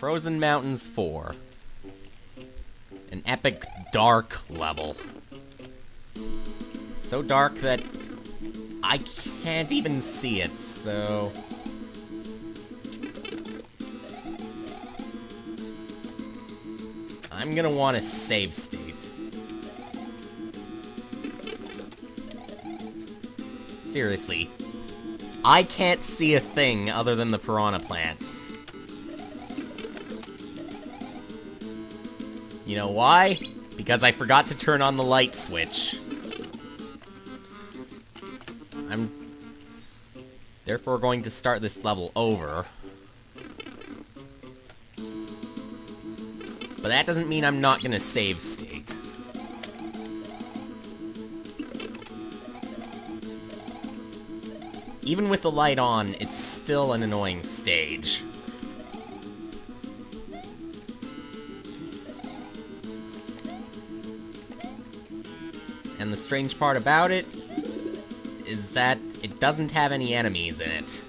Frozen Mountains 4. An epic dark level. So dark that I can't even see it, so... I'm gonna want a save state. Seriously. I can't see a thing other than the piranha plants. You know why? Because I forgot to turn on the light switch. I'm therefore going to start this level over. But that doesn't mean I'm not gonna save state. Even with the light on, it's still an annoying stage. And the strange part about it is that it doesn't have any enemies in it.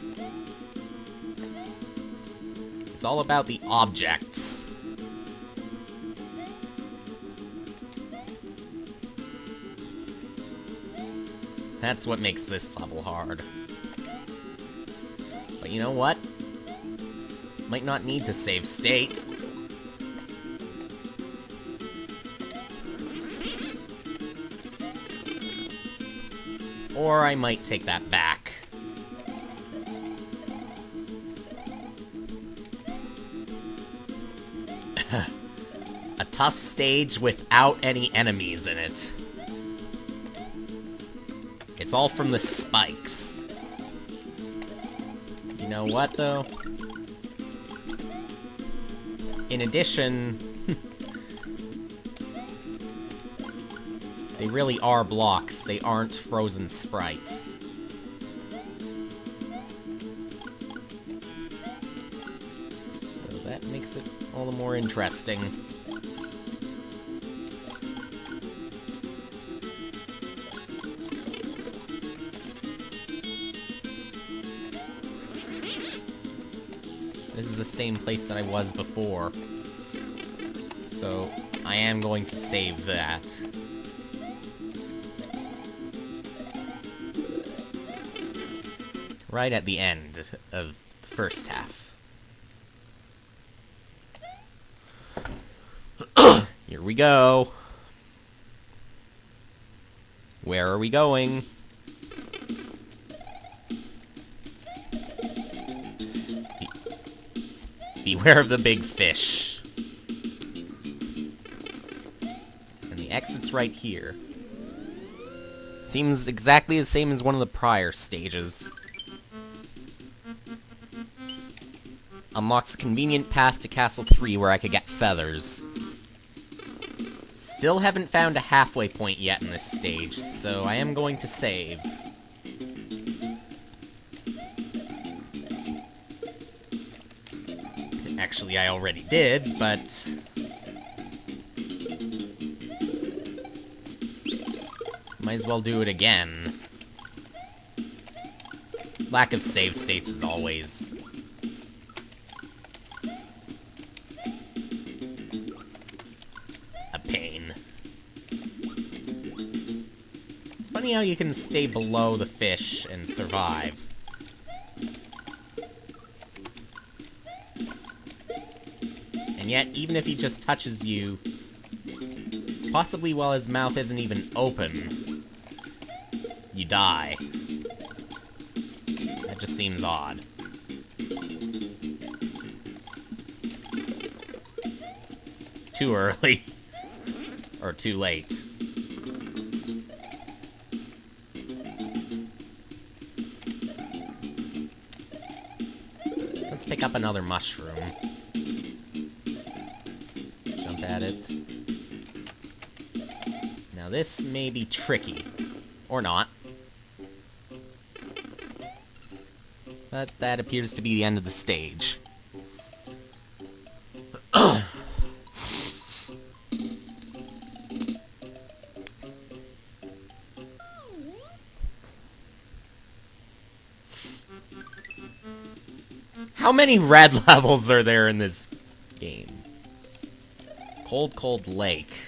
It's all about the objects. That's what makes this level hard. But you know what? Might not need to save state. Or I might take that back. A tough stage without any enemies in it. It's all from the spikes. You know what, though? In addition... they really are blocks. They aren't frozen sprites. So that makes it all the more interesting. This is the same place that I was before. So, I am going to save that. Right at the end of the first half. Here we go. Where are we going? Beware of the big fish. And the exit's right here. Seems exactly the same as one of the prior stages. Unlocks a convenient path to Castle 3 where I could get feathers. Still haven't found a halfway point yet in this stage, so I am going to save. Actually, I already did, but... might as well do it again. Lack of save states is always... a pain. It's funny how you can stay below the fish and survive. And yet, even if he just touches you, possibly while his mouth isn't even open, you die. That just seems odd. Too early. Or too late. Let's pick up another mushroom. Jump at it. Now this may be tricky. Or not. But that appears to be the end of the stage. How many red levels are there in this cold, cold lake.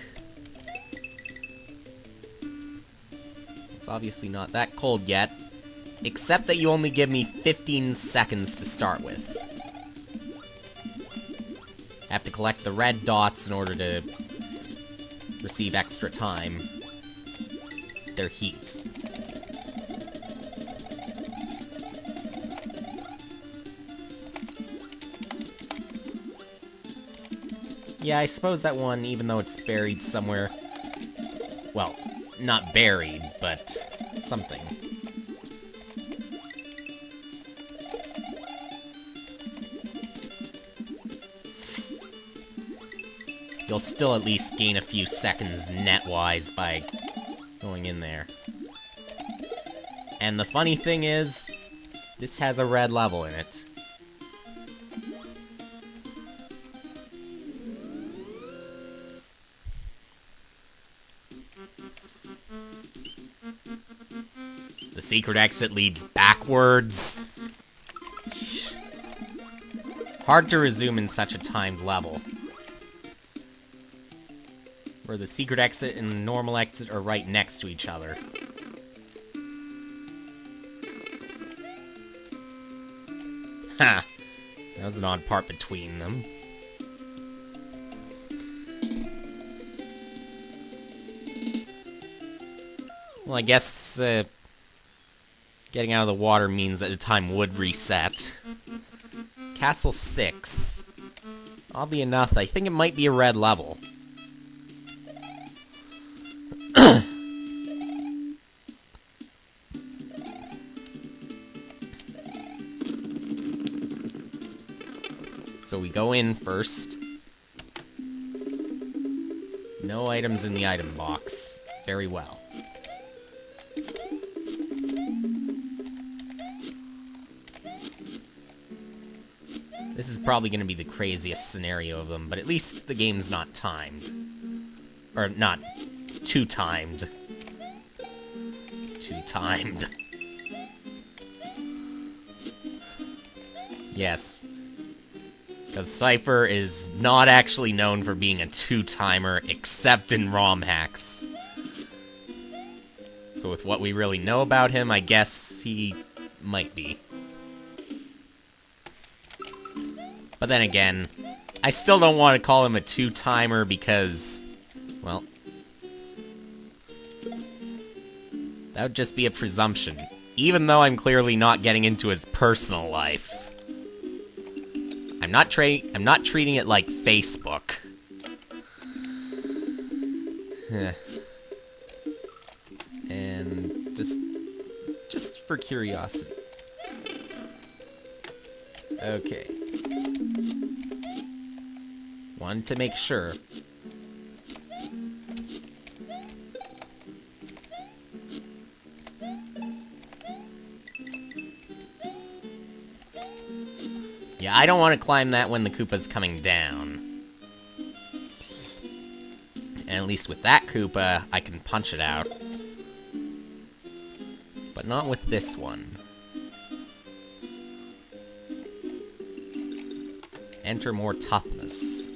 It's obviously not that cold yet, except that you only give me 15 seconds to start with. I have to collect the red dots in order to receive extra time. Their heat. Yeah, I suppose that one, even though it's buried somewhere... Well, not buried, but something. You'll still at least gain a few seconds net-wise by going in there. And the funny thing is, this has a red level in it. The secret exit leads backwards. Hard to resume in such a timed level. Where the secret exit and the normal exit are right next to each other. Ha! That was an odd part between them. Well, I guess, getting out of the water means that the time would reset. Castle 6. Oddly enough, I think it might be a red level. So we go in first. No items in the item box. Very well. This is probably going to be the craziest scenario of them, but at least the game's not timed. Or, not too timed. Too timed. Yes. Because Cypher is not actually known for being a two-timer, except in ROM hacks. So with what we really know about him, I guess he might be. But then again, I still don't want to call him a two-timer because, well, that would just be a presumption. Even though I'm clearly not getting into his personal life. I'm not treating it like Facebook. And just for curiosity. Okay. Wanted to make sure. Yeah, I don't want to climb that when the Koopa's coming down. And at least with that Koopa, I can punch it out. But not with this one. Enter more toughness.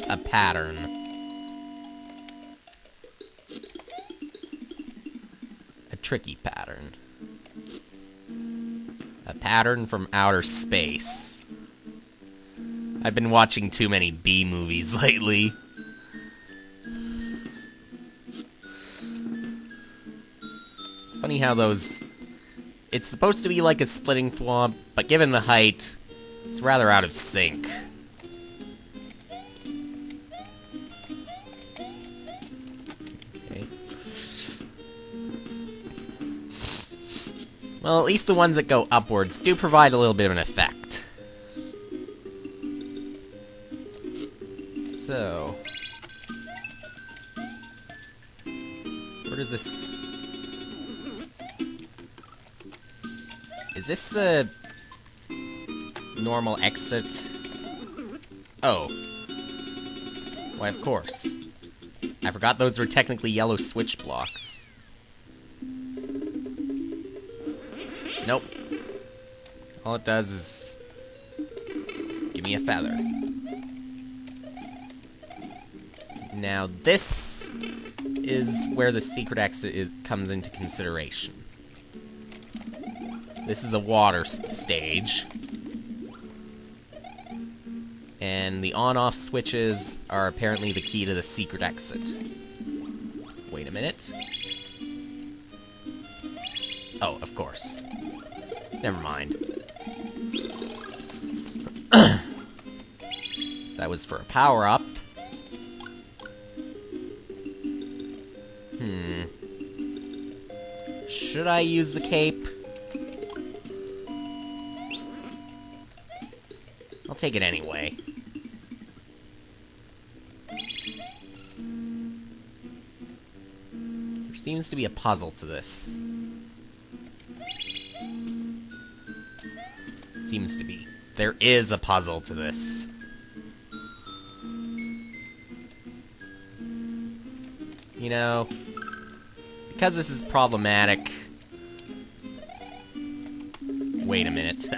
A pattern. A tricky pattern. A pattern from outer space. I've been watching too many B movies lately. It's funny how those... It's supposed to be like a splitting flop, but given the height, it's rather out of sync. Okay. Well, at least the ones that go upwards do provide a little bit of an effect. So... where does this... Is this a normal exit? Oh. Why, of course. I forgot those were technically yellow switch blocks. Nope. All it does is give me a feather. Now, this is where the secret exit comes into consideration. This is a water stage. And the on-off switches are apparently the key to the secret exit. Wait a minute. Oh, of course. Never mind. That was for a power-up. Should I use the cape? I'll take it anyway. There seems to be a puzzle to this. Seems to be. There is a puzzle to this. You know, because this is problematic... Wait a minute.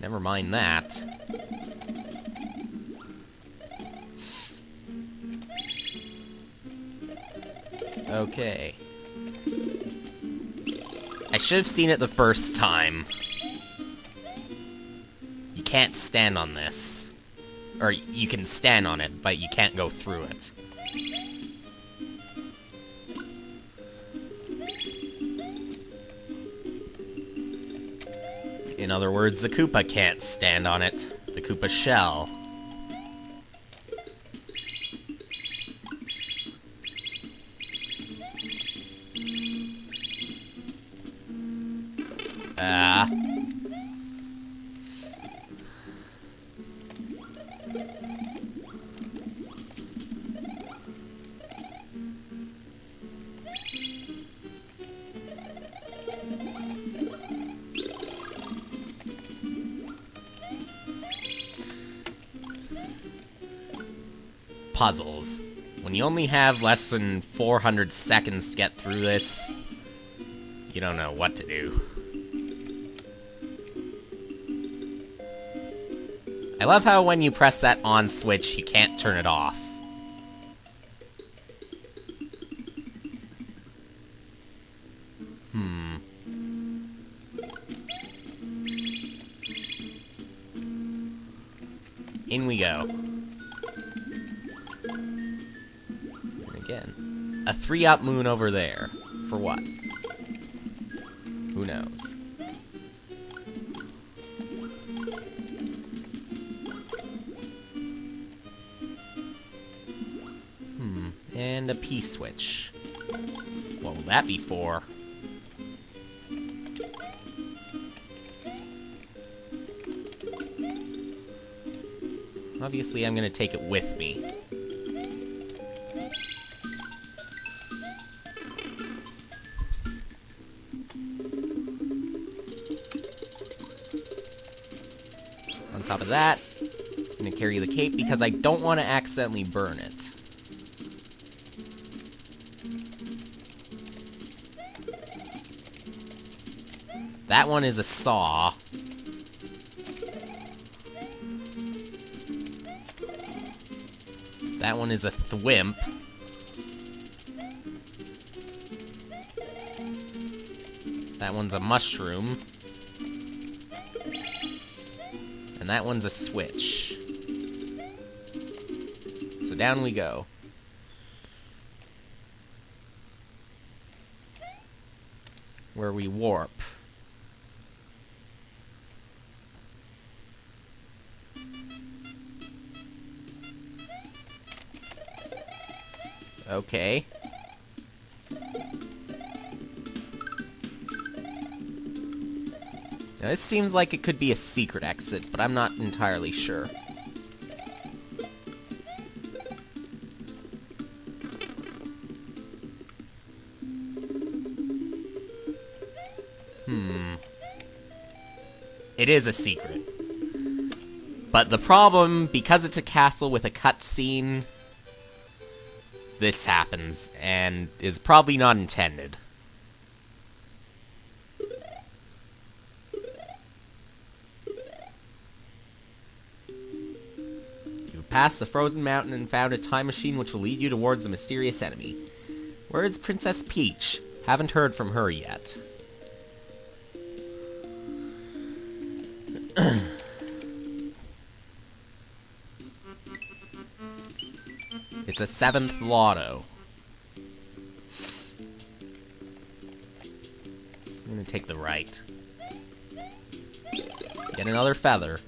Never mind that. Okay. I should have seen it the first time. You can't stand on this. Or, you can stand on it, but you can't go through it. In other words, the Koopa can't stand on it. The Koopa shell. Puzzles. When you only have less than 400 seconds to get through this, you don't know what to do. I love how when you press that on switch, you can't turn it off. In we go. And again. A 3-up moon over there. For what? Who knows? And a P-switch. What will that be for? Obviously, I'm gonna take it with me. On top of that, I'm gonna carry the cape because I don't want to accidentally burn it. That one is a saw. That one is a thwimp. That one's a mushroom. And that one's a switch. So down we go. Where we warp. Okay. Now this seems like it could be a secret exit, but I'm not entirely sure. It is a secret. But the problem, because it's a castle with a cutscene, this happens, and is probably not intended. You've passed the frozen mountain and found a time machine which will lead you towards the mysterious enemy. Where is Princess Peach? Haven't heard from her yet. It's a 7th lotto. I'm gonna take the right. Get another feather.